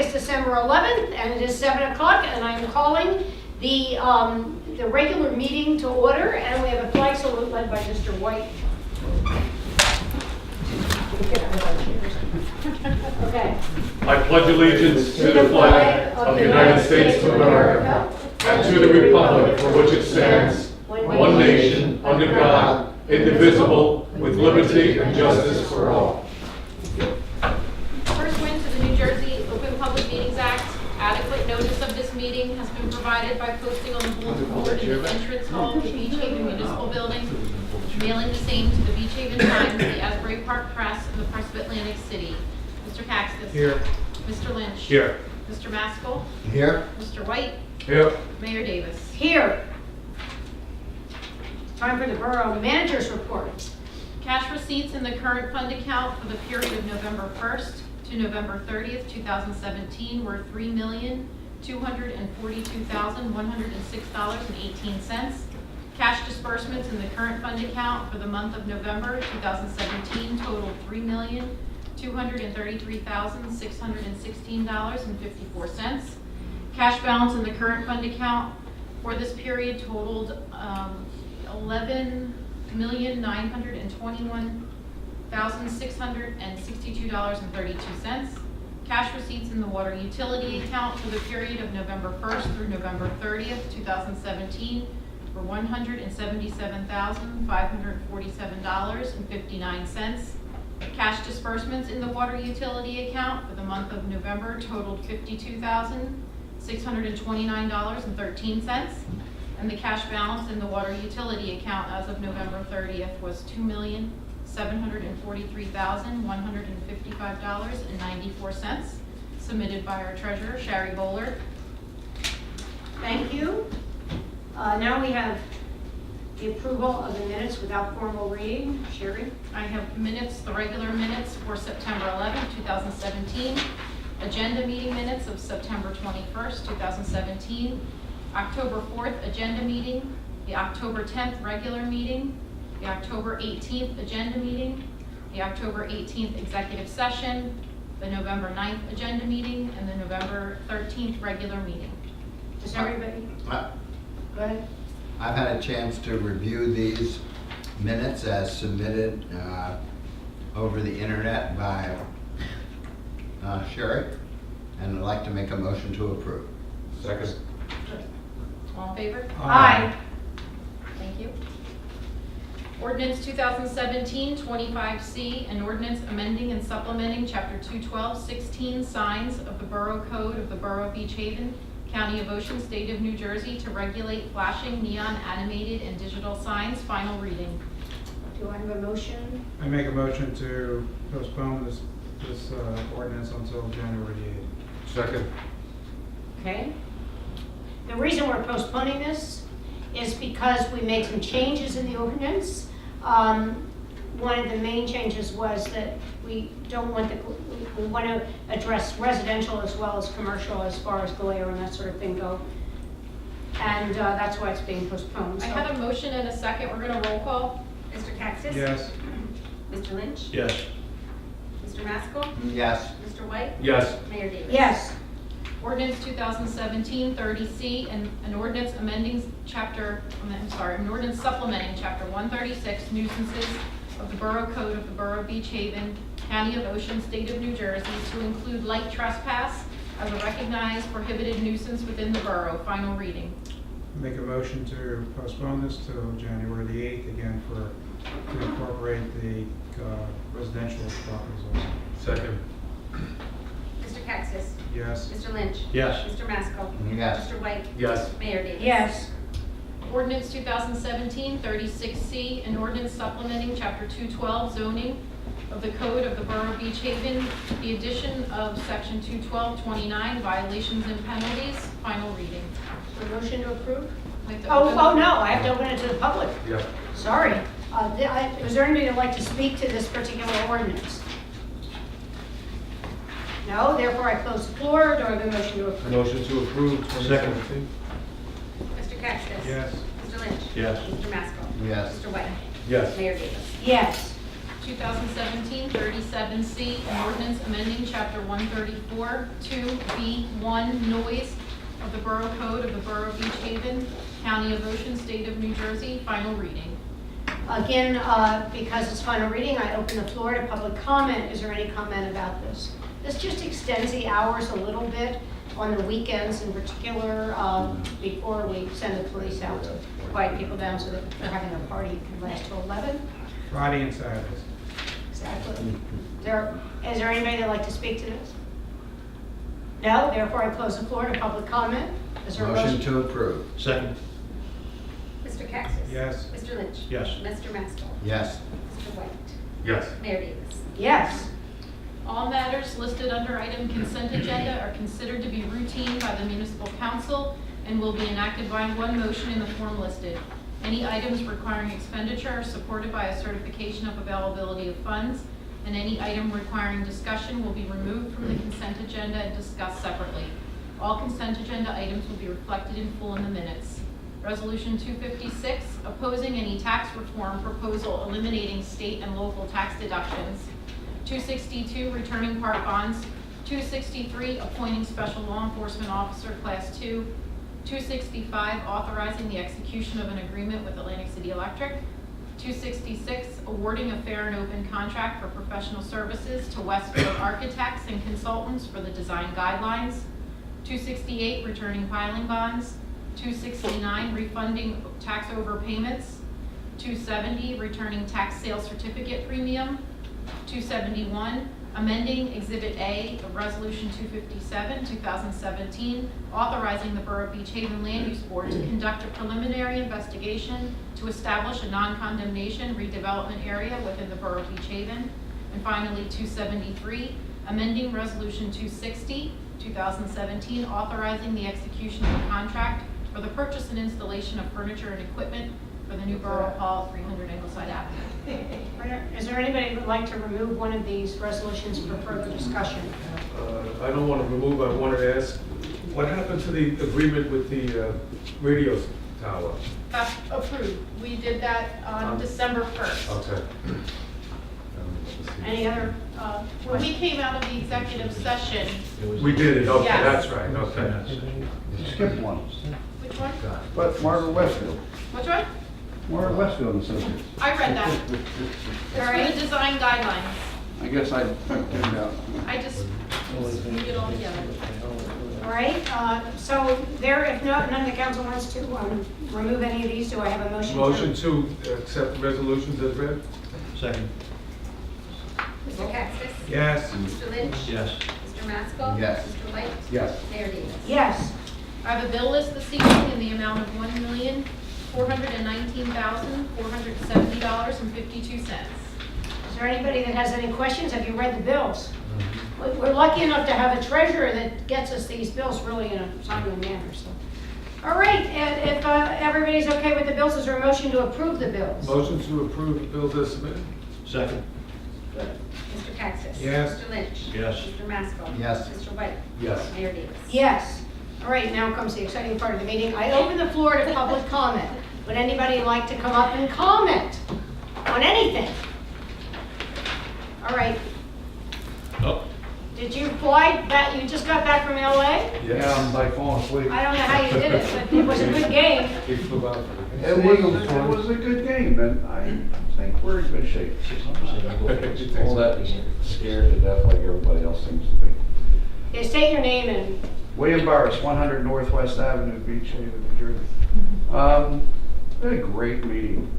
is December 11th, and it is 7 o'clock, and I'm calling the regular meeting to order, and we have a flag salute led by Mr. White. Okay. I pledge allegiance to the flag of the United States of America and to the republic for which it stands, one nation, under God, indivisible, with liberty and justice for all. Pursuant to the New Jersey Open Public Meetings Act, adequate notice of this meeting has been provided by posting on the bulletin board in the entrance hall of the Beach Haven Municipal Building, mailing the same to the Beach Haven Times, the Asbury Park Press, and the Press of Atlantic City. Mr. Caxton. Here. Mr. Lynch. Here. Mr. Maskell. Here. Mr. White. Here. Mayor Davis. Here. Time for the Borough Manager's Report. Cash receipts in the current fund account for the period of November 1st to November 30th, 2017 were $3,242,106.18. Cash disbursements in the current fund account for the month of November 2017 totaled $3,233,616.54. Cash balance in the current fund account for this period totaled $11,921,662.32. Cash receipts in the water utility account for the period of November 1st through November 30th, 2017 were $177,547.59. Cash disbursements in the water utility account for the month of November totaled $52,629.13. And the cash balance in the water utility account as of November 30th was $2,743,155.94, submitted by our treasurer, Sherry Bowler. Thank you. Now we have the approval of the minutes without formal reading. Sherry? I have minutes, the regular minutes for September 11th, 2017, agenda meeting minutes of September 21st, 2017, October 4th agenda meeting, the October 10th regular meeting, the October 18th agenda meeting, the October 18th executive session, the November 9th agenda meeting, and the November 13th regular meeting. Does everybody? Go ahead. I've had a chance to review these minutes as submitted over the internet by Sherry, and I'd like to make a motion to approve. Second. All in favor? Aye. Thank you. Ordinance 2017-25C, an ordinance amending and supplementing Chapter 212-16 signs of the Borough Code of the Borough of Beach Haven, County of Ocean, State of New Jersey to regulate flashing neon animated and digital signs. Final reading. Do I have a motion? I make a motion to postpone this ordinance until January 8th. Second. Okay. The reason we're postponing this is because we made some changes in the ordinance. One of the main changes was that we don't want we want to address residential as well as commercial as far as glare and that sort of thing go. And that's why it's being postponed. I had a motion and a second. We're going to roll call. Mr. Caxton? Yes. Mr. Lynch? Yes. Mr. Maskell? Yes. Mr. White? Yes. Mayor Davis? Yes. Ordinance 2017-30C, and an ordinance amending an ordinance supplementing Chapter 136 nuisances of the Borough Code of the Borough of Beach Haven, County of Ocean, State of New Jersey to include light trespass as a recognized prohibited nuisance within the borough. Final reading. Make a motion to postpone this till January the 8th, again to incorporate the residential properties also. Second. Mr. Caxton? Yes. Mr. Lynch? Yes. Mr. Maskell? Yes. Mr. White? Yes. Mayor Davis? Yes. Ordinance 2017-36C, an ordinance supplementing Chapter 212 zoning of the Code of the Borough of Beach Haven, the addition of Section 212-29, violations and penalties. Final reading. A motion to approve? Like to Oh, open- oh no, I have to open it to the public. Yep. Sorry. Is there anybody that'd like to speak to this particular ordinance? No, therefore I close the floor. Do I have a motion to approve? Motion to approve. Second. Mr. Caxton? Yes. Mr. Lynch? Yes. Mr. Maskell? Yes. Mr. White? Yes. Mayor Davis? Yes. 2017-37C, an ordinance amending Chapter 134, 2B1, noise of the Borough Code of the Borough of Beach Haven, County of Ocean, State of New Jersey, final reading. Again, because it's final reading, I open the floor to public comment. Is there any comment about this? This just extends the hours a little bit on the weekends in particular, before we send the police out to quiet people down so that if they're having a party, it can last till 11. Friday and Saturdays. Exactly. Is there anybody that'd like to speak to this? No, therefore I close the floor to public comment. Is there a Motion to approve. Second. Mr. Katsas. Yes. Mr. Lynch. Yes. Mr. Maskell. Yes. Mr. White. Yes. Mayor Davis. Yes. All matters listed under item consent agenda are considered to be routine by the municipal council and will be enacted by one motion in the form listed. Any items requiring expenditure are supported by a certification of availability of funds, and any item requiring discussion will be removed from the consent agenda and discussed separately. All consent agenda items will be reflected in full in the minutes. Resolution 256, opposing any tax reform proposal eliminating state and local tax deductions. 262, returning part bonds. 263, appointing special law enforcement officer class 2. 265, authorizing the execution of an agreement with Atlantic City Electric. 266, awarding a fair and open contract for professional services to Westfield Architects and Consultants for the design guidelines. 268, returning piling bonds. 269, refunding tax overpayments. 270, returning tax sale certificate premium. 271, amending Exhibit A of Resolution 257, 2017, authorizing the Borough of Beach Haven Land Use Board to conduct a preliminary investigation to establish a non-condemnation redevelopment area within the Borough of Beach Haven. And finally, 273, amending Resolution 260, 2017, authorizing the execution of a contract for the purchase and installation of furniture and equipment for the new Borough Hall at 300 Ingleside Avenue. Is there anybody who would like to remove one of these resolutions for further discussion? I don't want to remove, I wanted to ask, what happened to the agreement with the radio tower? That's approved. We did that on December 1st. Okay. Any other, When we came out of the executive session, We did it, okay, Yes. that's right, okay. Skip one. which one? But Margaret Westfield. Which one? Margaret Westfield and Associates. I read that. It's for the design guidelines. I guess I took it out. I just moved it all together. all right, so there, if none of the council wants to remove any of these, do I have a motion? Motion to accept the resolutions as read? Second. Mr. Katsas. Yes. Mr. Lynch. Yes. Mr. Maskell. Yes. Mr. White. Yes. Mayor Davis. Yes. I have a bill list this evening in the amount of $1,419,470.52. Is there anybody that has any questions? Have you read the bills? We're lucky enough to have a treasurer that gets us these bills really in a timely manner, so. All right, and if everybody's okay with the bills, is there a motion to approve the bills? Motion to approve the bills as submitted? Second. Mr. Katsas. Yes. Mr. Lynch. Yes. Mr. Maskell. Yes. Mr. White. Yes. Mayor Davis. Yes. All right, now comes the exciting part of the meeting. I open the floor to public comment. Would anybody like to come up and comment on anything? All right. Oh. Did you fly back, you just got back from LA? Yeah, I'm by falling asleep. I don't know how you did it, but it was a good game. He flew out. It was a good game, and I think we're in good shape. All that scared to death like everybody else seems to be. Okay, state your name and, William Burris, 100 Northwest Avenue, Beach Haven, New Jersey. We had a great meeting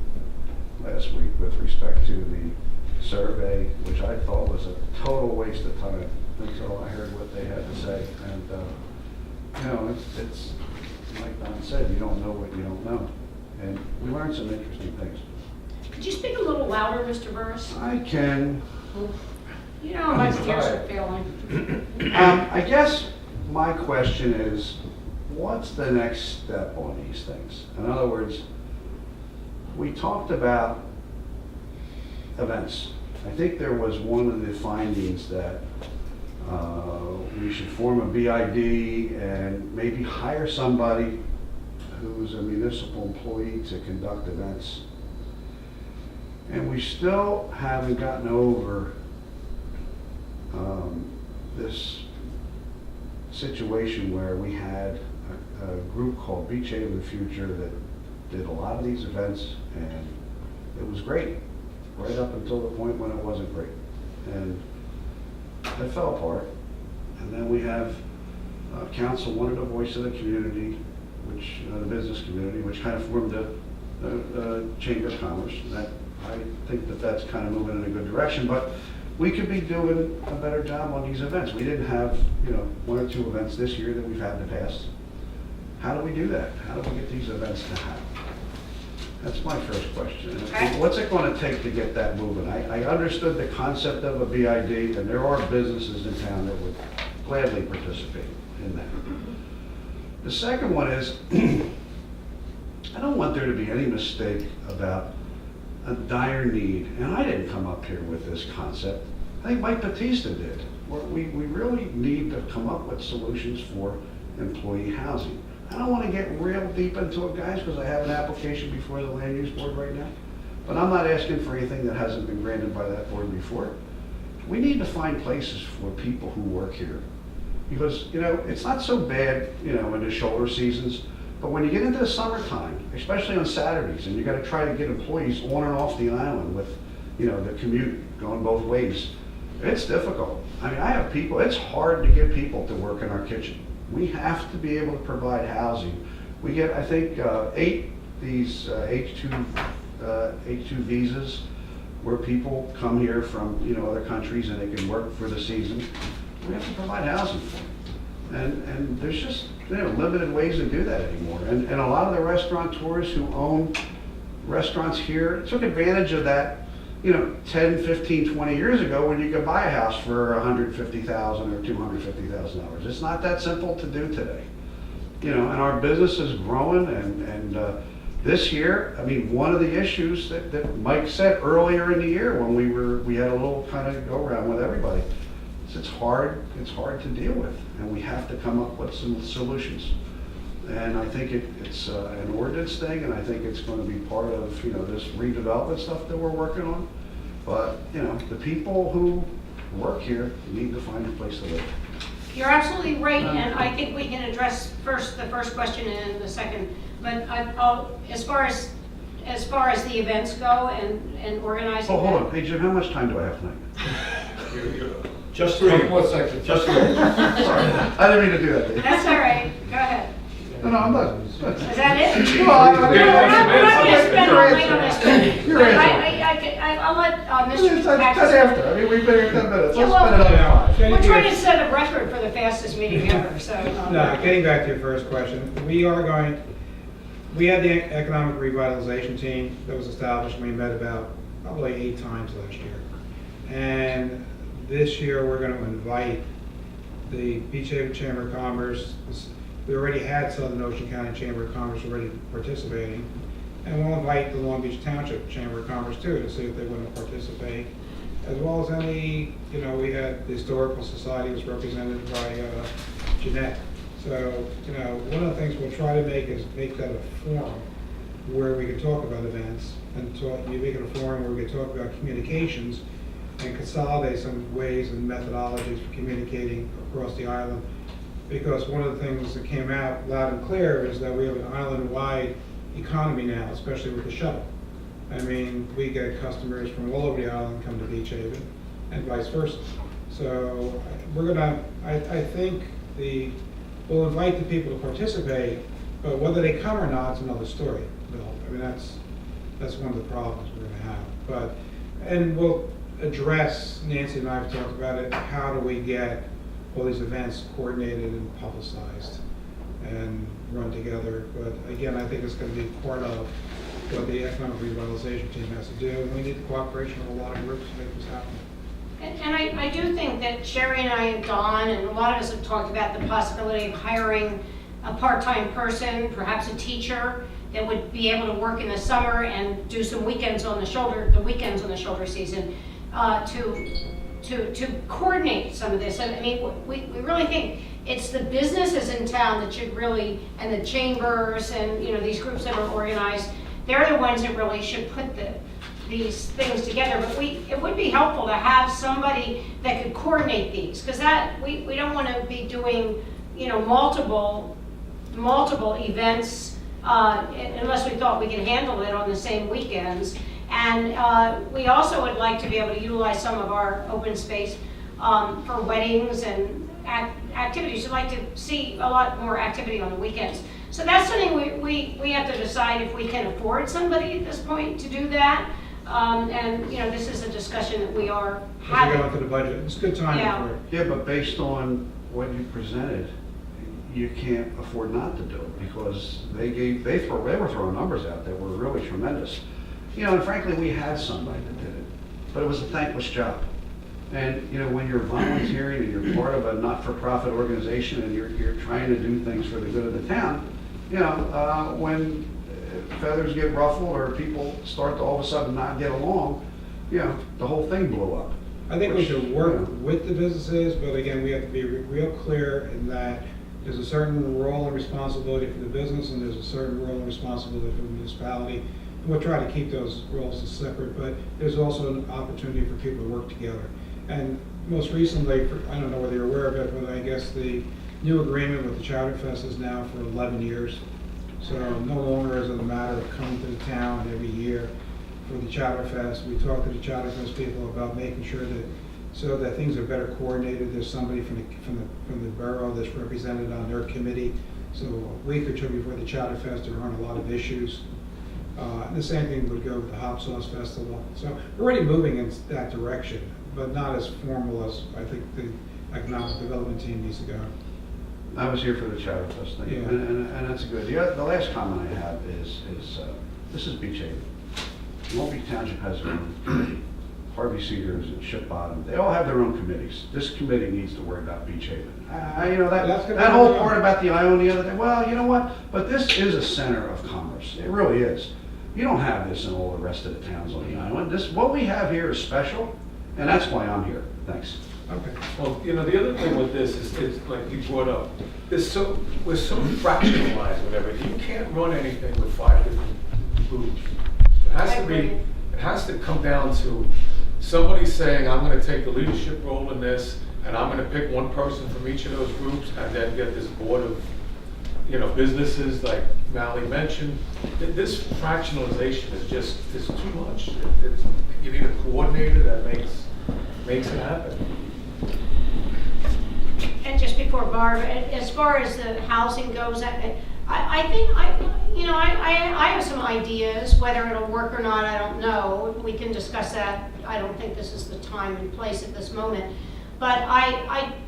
last week with respect to the survey, which I thought was a total waste of time until I heard what they had to say. And, you know, it's like Don said, you don't know what you don't know. And we learned some interesting things. could you speak a little louder, Mr. Burris? I can. You know, my ears are failing. I guess my question is, what's the next step on these things? In other words, we talked about events. I think there was one of the findings that we should form a BID and maybe hire somebody who's a municipal employee to conduct events. And we still haven't gotten over this situation where we had a group called Beach Aid of the Future that did a lot of these events, and it was great, right up until the point when it wasn't great. And it fell apart. And then we have council wanted a voice of the community, which, the business community, which kind of formed the Chamber of Commerce. And that, I think that that's kind of moving in a good direction, but we could be doing a better job on these events. We didn't have, 1 or 2 events this year that we've had in the past. How do we do that? How do we get these events to happen? That's my first question. Okay. What's it going to take to get that moving? I understood the concept of a BID, and there are businesses in town that would gladly participate in that. The second one is, I don't want there to be any mistake about a dire need, and I didn't come up here with this concept. I think Mike Batista did. We really need to come up with solutions for employee housing. I don't want to get real deep into it, guys, because I have an application before the land use board right now. But I'm not asking for anything that hasn't been granted by that board before. We need to find places for people who work here. Because, it's not so bad, in the shoulder seasons, but when you get into the summertime, especially on Saturdays, and you got to try to get employees on and off the island with, the commute going both ways, it's difficult. I mean, I have people, it's hard to get people to work in our kitchen. We have to be able to provide housing. We get, I think, 8 these H2 visas where people come here from, other countries and they can work for the season. We have to provide housing for them. And there's just, limited ways to do that anymore. And a lot of the restaurateurs who own restaurants here took advantage of that, 10, 15, 20 years ago when you could buy a house for $150,000 or $250,000. It's not that simple to do today. And our business is growing, and this year, I mean, one of the issues that Mike said earlier in the year when we had a little kind of go around with everybody, is it's hard to deal with, and we have to come up with some solutions. And I think it's an ordinance thing, and I think it's going to be part of, this redevelopment stuff that we're working on. But, the people who work here need to find a place to live. You're absolutely right, and I think we can address the first question and then the second. But I'll, as far as the events go and organizing. Oh, hold on. Hey, Jim, how much time do I have tonight? Just 3 more seconds. Just 3. Sorry. I didn't mean to do that, Dave. That's all right. Go ahead. No, I'm done. Is that it? Well, We're not going to spend all night on this. Your But answer. I'll let It's Mr. cut Paxton. after. I mean, we've been here 10 minutes. Yeah, Let's well, spend another 5. We're trying to set a record for the fastest meeting ever, so. No, getting back to your first question, we had the economic revitalization team that was established, and we met about probably 8 times last year. And this year, we're going to invite the Beach Haven Chamber of Commerce. We already had Southern Ocean County Chamber of Commerce already participating. And we'll invite the Long Beach Township Chamber of Commerce too, to see if they want to participate. As well as any, we had the Historical Society was represented by Jeanette. So, one of the things we'll try to make is make that a forum where we can talk about events and make it a forum where we can talk about communications and consolidate some ways and methodologies for communicating across the island. Because one of the things that came out loud and clear is that we have an island-wide economy now, especially with the shuttle. I mean, we get customers from all over the island come to Beach Haven and vice versa. So I think we'll invite the people to participate, but whether they come or not is another story, Bill. I mean, that's one of the problems we're gonna have. And we'll address, Nancy and I have talked about it, how do we get all these events coordinated and publicized and run together. But again, I think it's going to be part of what the economic revitalization team has to do. And we need the cooperation of a lot of groups to make this happen. And I do think that Sherry and I and Don and a lot of us have talked about the possibility of hiring a part-time person, perhaps a teacher, that would be able to work in the summer and do some weekends on the shoulder season to coordinate some of this. I mean, we really think it's the businesses in town that should really, and the chambers and these groups that are organized, they're the ones that really should put these things together, but it would be helpful to have somebody that could coordinate these, because we don't want to be doing, multiple events, unless we thought we could handle it on the same weekends. And we also would like to be able to utilize some of our open space for weddings and activities. We'd like to see a lot more activity on the weekends. So that's something we have to decide if we can afford somebody at this point to do that. And, this is a discussion that we are As we go having. into the budget, it's a good time Yeah. for it. Yeah, but based on what you presented, you can't afford not to do it, because they were throwing numbers out that were really tremendous. And frankly, we had somebody that did it, but it was a thankless job. And, when you're volunteering and you're part of a not-for-profit organization and you're trying to do things for the good of the town, when feathers get ruffled or people start to all of a sudden not get along, the whole thing blew up. I think we Which, should work with the businesses, but again, we have to be real clear in that there's a certain role and responsibility for the business, and there's a certain role and responsibility for the municipality. And we'll try to keep those roles as separate, but there's also an opportunity for people to work together. And most recently, I don't know whether you're aware of it, but I guess the new agreement with the Chowder Fest is now for 11 years. So no longer is it a matter of coming to the town every year for the Chowder Fest. We talked to the Chowder Fest people about making sure that things are better coordinated. There's somebody from the borough that's represented on their committee. So a week or two before the Chowder Fest, there aren't a lot of issues. And the same thing would go with the Hop Sauce Festival. So we're already moving in that direction, but not as formal as I think the economic development team needs to go. I was here for the Chowder Fest thing, Yeah. and that's good. The last comment I have is this is Beach Haven. Long Beach Township has their own committee. Harvey Cedars and Ship Bottom, they all have their own committees. This committee needs to worry about Beach Haven. That's gonna That whole be- part about the Ionia, the other day, well, you know what? But this is a center of commerce. It really is. You don't have this in all the rest of the towns on the island. What we have here is special, and that's why I'm here. Thanks. Okay. Well, the other thing with this is like you brought up, we're so fractionalized with everything. You can't run anything with 5 different groups. It has to come down to somebody saying, I'm gonna take the leadership role in this, and I'm gonna pick one person from each of those groups, and then get this board of, businesses like Mally mentioned. This fractionalization is too much. You need a coordinator that makes it happen. And just before Barb, as far as the housing goes, I think I have some ideas. Whether it'll work or not, I don't know. We can discuss that. I don't think this is the time and place at this moment. But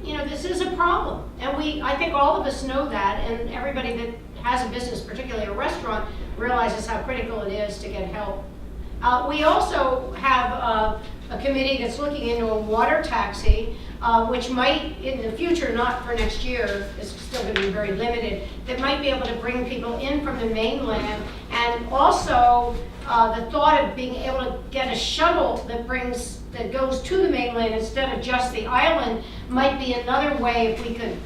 this is a problem, and I think all of us know that, and everybody that has a business, particularly a restaurant, realizes how critical it is to get help. We also have a committee that's looking into a water taxi, which might, in the future, not for next year, it's still going to be very limited, that might be able to bring people in from the mainland. And also, the thought of being able to get a shuttle that goes to the mainland instead of just the island might be another way if we could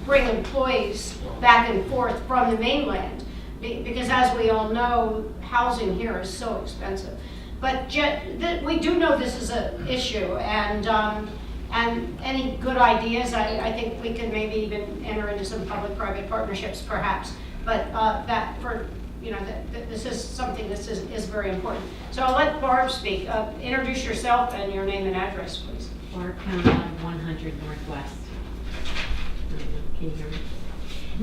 bring employees back and forth from the mainland. Because as we all know, housing here is so expensive. But we do know this is an issue, and any good ideas, I think we could maybe even enter into some public-private partnerships perhaps. But this is something that is very important. So I'll let Barb speak. Introduce yourself and your name and address, please. Barb Conlon, 100 Northwest. Can you hear me?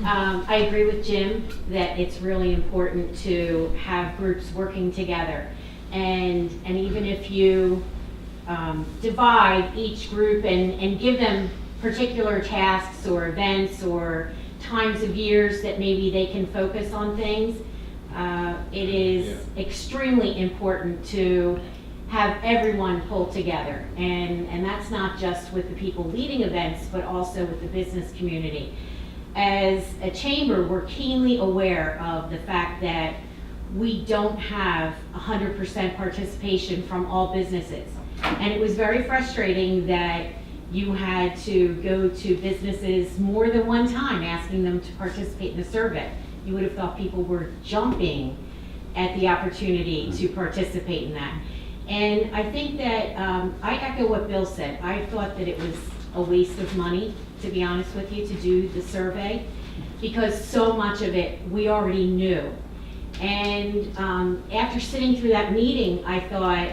I agree with Jim that it's really important to have groups working together. And even if you divide each group and give them particular tasks or events or times of years that maybe they can focus on things, it is extremely important to have everyone pull together. And that's not just with the people leading events, but also with the business community. As a chamber, we're keenly aware of the fact that we don't have 100% participation from all businesses. And it was very frustrating that you had to go to businesses more than one time asking them to participate in the survey. You would have thought people were jumping at the opportunity to participate in that. And I think that, I echo what Bill said. I thought that it was a waste of money, to be honest with you, to do the survey, because so much of it we already knew. And after sitting through that meeting, I thought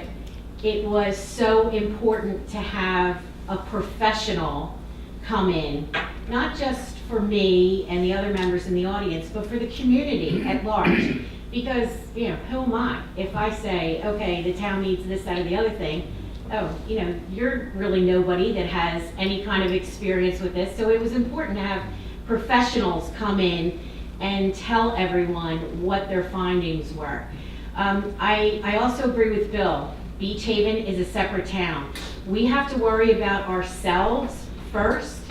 it was so important to have a professional come in, not just for me and the other members in the audience, but for the community at large. Because, you know, who am I? If I say, okay, the town needs this, that, or the other thing, oh, you know, you're really nobody that has any kind of experience with this. So it was important to have professionals come in and tell everyone what their findings were. I also agree with Bill. Beach Haven is a separate town. We have to worry about ourselves first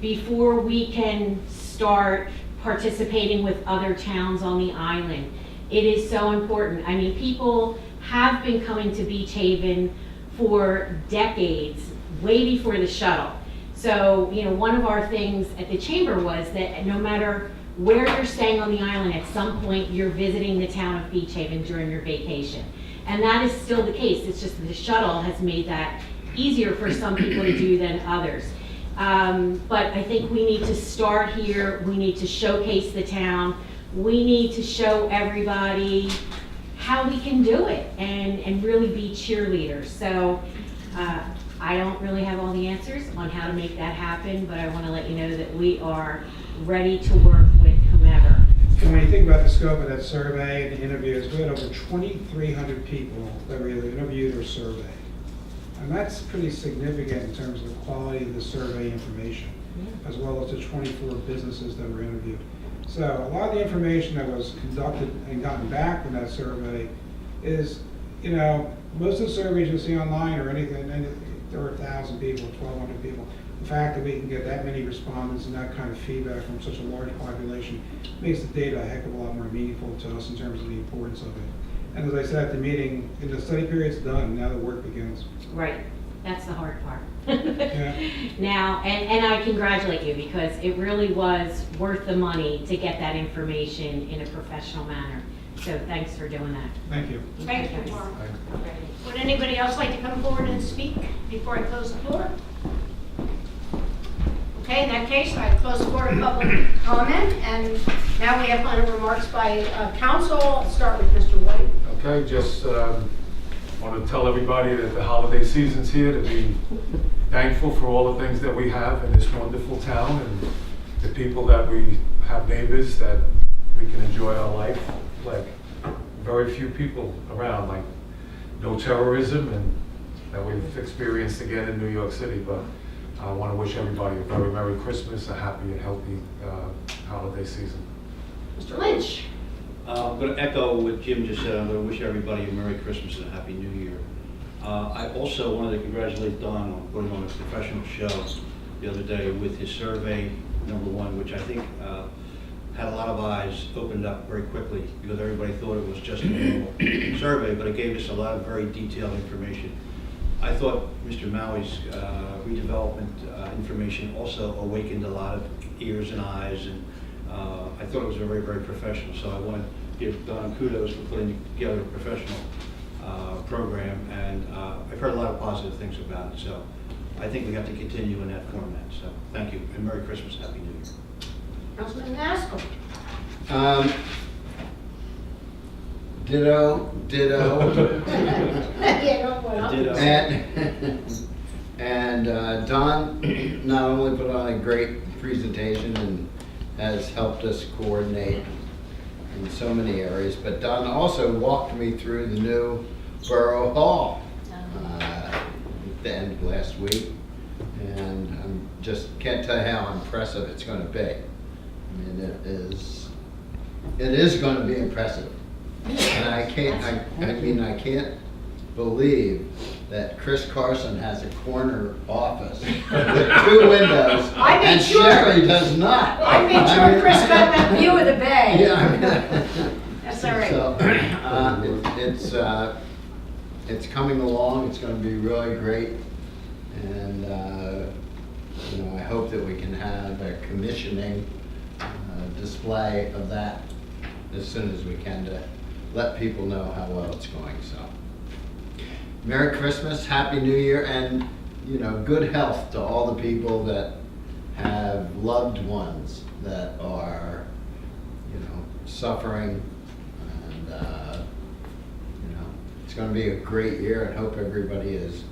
before we can start participating with other towns on the island. It is so important. I mean, people have been coming to Beach Haven for decades, way before the shuttle. So, you know, one of our things at the chamber was that no matter where you're staying on the island, at some point you're visiting the town of Beach Haven during your vacation. And that is still the case. It's just that the shuttle has made that easier for some people to do than others. But I think we need to start here. We need to showcase the town. We need to show everybody how we can do it and really be cheerleaders. So I don't really have all the answers on how to make that happen, but I want to let you know that we are ready to work with whomever. And when you think about the scope of that survey and the interviews, we had over 2,300 people that were either interviewed or surveyed. And that's pretty significant in terms of the quality of the survey information, as well as the 24 businesses that were interviewed. So a lot of the information that was conducted and gotten back from that survey is, you know, most of the surveys you see online or anything, there are 1,000 people, 1,200 people. The fact that we can get that many respondents and that kind of feedback from such a large population makes the data a heck of a lot more meaningful to us in terms of the importance of it. And as I said at the meeting, the study period's done, now the work begins. Right, that's the hard part. Yeah. Now, and I congratulate you because it really was worth the money to get that information in a professional manner. So thanks for doing that. Thank you. Thank you, Mark. Would anybody else like to come forward and speak before I close the floor? Okay, in that case, I close the floor to public comment, and now we have final remarks by council. I'll start with Mr. White. Okay, just want to tell everybody that the holiday season's here, to be thankful for all the things that we have in this wonderful town and the people that we have, neighbors that we can enjoy our life. Like very few people around, like no terrorism, and that we've experienced again in New York City. But I want to wish everybody a very Merry Christmas, a happy and healthy holiday season. Mr. Lynch. I'm going to echo what Jim just said. I'm going to wish everybody a Merry Christmas and a Happy New Year. I also wanted to congratulate Don on putting on a professional show the other day with his survey, #1, which I think had a lot of eyes opened up very quickly because everybody thought it was just a normal survey, but it gave us a lot of very detailed information. I thought Mr. Maui's redevelopment information also awakened a lot of ears and eyes, and I thought it was very, very professional. So I want to give Don kudos for putting together a professional program, and I've heard a lot of positive things about it. So I think we have to continue in that format. So thank you, and Merry Christmas, Happy New Year. Councilman Maskell. Ditto. Yeah, no, well, Ditto. And Don not only put on a great presentation and has helped us coordinate in so many areas, but Don also walked me through the new Borough Hall at the end of last week, and I just can't tell you how impressive it's going to be. I mean, it is going to be impressive. And I can't believe that Chris Carson has a corner office with 2 windows I made and sure. Sherry does not. I made sure Chris got that view of the bay. Yeah, I mean, That's all right. so it's coming along. It's going to be really great, and you know, I hope that we can have a commissioning display of that as soon as we can to let people know how well it's going. So, Merry Christmas, Happy New Year, and, you know, good health to all the people that have loved ones that are, you know, suffering. And, you know, it's gonna be a great year, and hope everybody is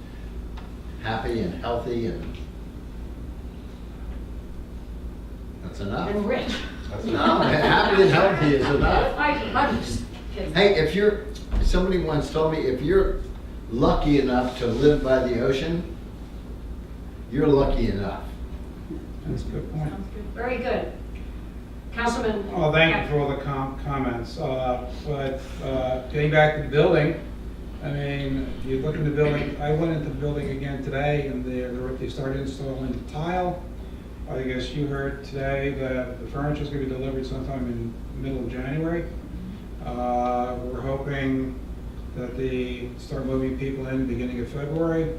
happy and healthy, and that's enough. And rich. No, happy and healthy is enough. I'm just kidding. Hey, somebody once told me, if you're lucky enough to live by the ocean, you're lucky enough. That's a good point. Very good. Councilman. Well, thank you for all the comments. But getting back to the building, I mean, if you look in the building, I went into the building again today, and they started installing the tile. I guess you heard today that the furniture's gonna be delivered sometime in the middle of January. We're hoping that they start moving people in beginning of February,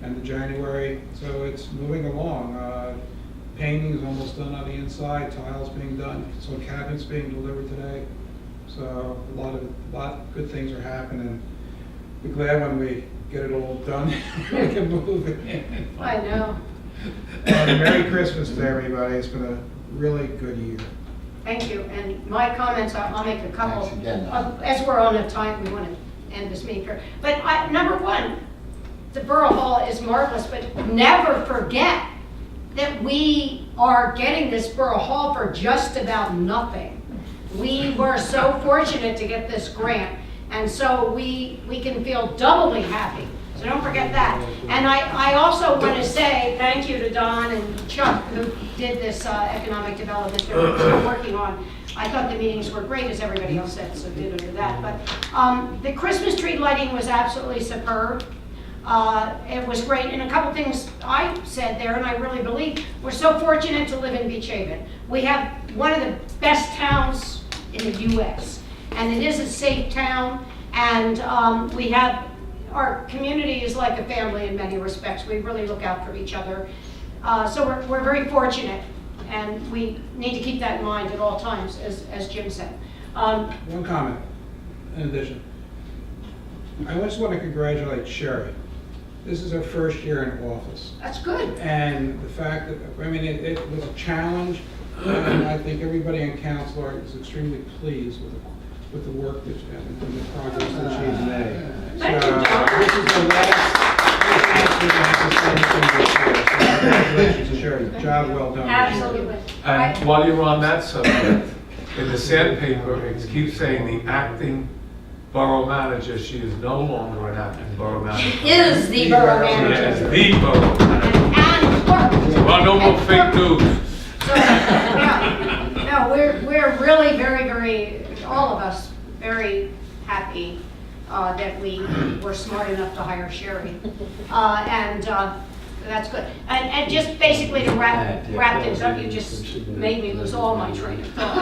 end of January, so it's moving along. Painting is almost done on the inside, tiles being done, so cabinets being delivered today. So a lot of good things are happening. We're glad when we get it all done, we can move it in. I know. And Merry Christmas to everybody. It's been a really good year. Thank you. And my comments, I'll make a couple. Thanks again. As we're on the time, we want to end this meeting here. But number one, the Borough Hall is marvelous, but never forget that we are getting this Borough Hall for just about nothing. We were so fortunate to get this grant, and so we can feel doubly happy. So don't forget that. And I also want to say thank you to Don and Chuck, who did this economic development that we're still working on. I thought the meetings were great, as everybody else said, so ditto to that. But the Christmas tree lighting was absolutely superb. It was great, and a couple things I said there, and I really believe, we're so fortunate to live in Beach Haven. We have one of the best towns in the U.S., and it is a safe town, and we have, our community is like a family in many respects. We really look out for each other. So we're very fortunate, and we need to keep that in mind at all times, as Jim said. One comment in addition. I just want to congratulate Sherry. This is her first year in office. That's good. And the fact that, I mean, it was a challenge, and I think everybody in council is extremely pleased with the work that, and the progress that she's made. Thank you, John. This is the last we're going to have to say anything this year. So congratulations to Sherry. Job well done. Absolutely. And while you're on that subject, in the sandpaper, it keeps saying the acting borough manager. She is no longer an acting borough manager. She is the borough She manager. is the borough manager. And clerk. There are no more fake news. So, yeah, no, we're really very, all of us, very happy that we were smart enough to hire Sherry. And that's good. And just basically to wrap things up, you just made me lose all my train of thought.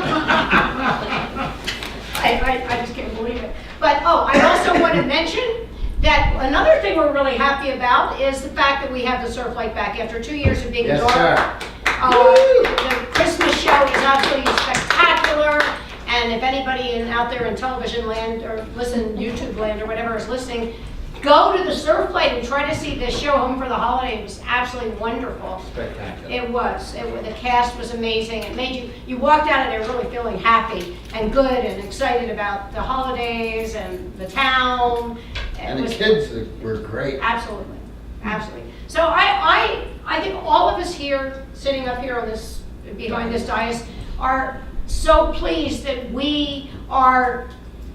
I just can't believe it. But, I also want to mention that another thing we're really happy about is the fact that we have the Surf Light back after 2 years of being Yes, dark. sir. The Christmas show is absolutely spectacular, and if anybody out there in television land or YouTube land or whatever is listening, go to the Surf Light and try to see this show, Home for the Holiday. It was absolutely wonderful. Spectacular. It was. The cast was amazing. It made you walked out of there really feeling happy and good and excited about the holidays and the town. And the kids were great. Absolutely, absolutely. So I think all of us here, sitting up here on this, behind this dais, are so pleased that we are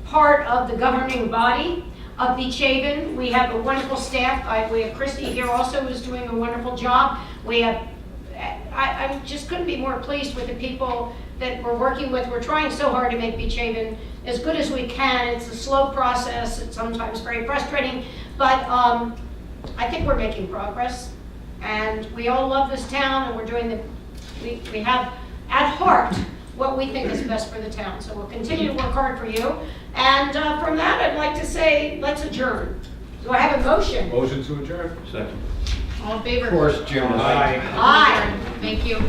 part of the governing body of Beach Haven. We have a wonderful staff. We have Christy here also, who's doing a wonderful job. We have, I just couldn't be more pleased with the people that we're working with. We're trying so hard to make Beach Haven as good as we can. It's a slow process. It's sometimes very frustrating, but I think we're making progress. And we all love this town, and we're doing we have at heart what we think is best for the town. So we'll continue to work hard for you. And from that, I'd like to say, let's adjourn. Do I have a motion? Motion to adjourn. Second. All in favor? Of course, Jim. Aye. Aye. Thank you.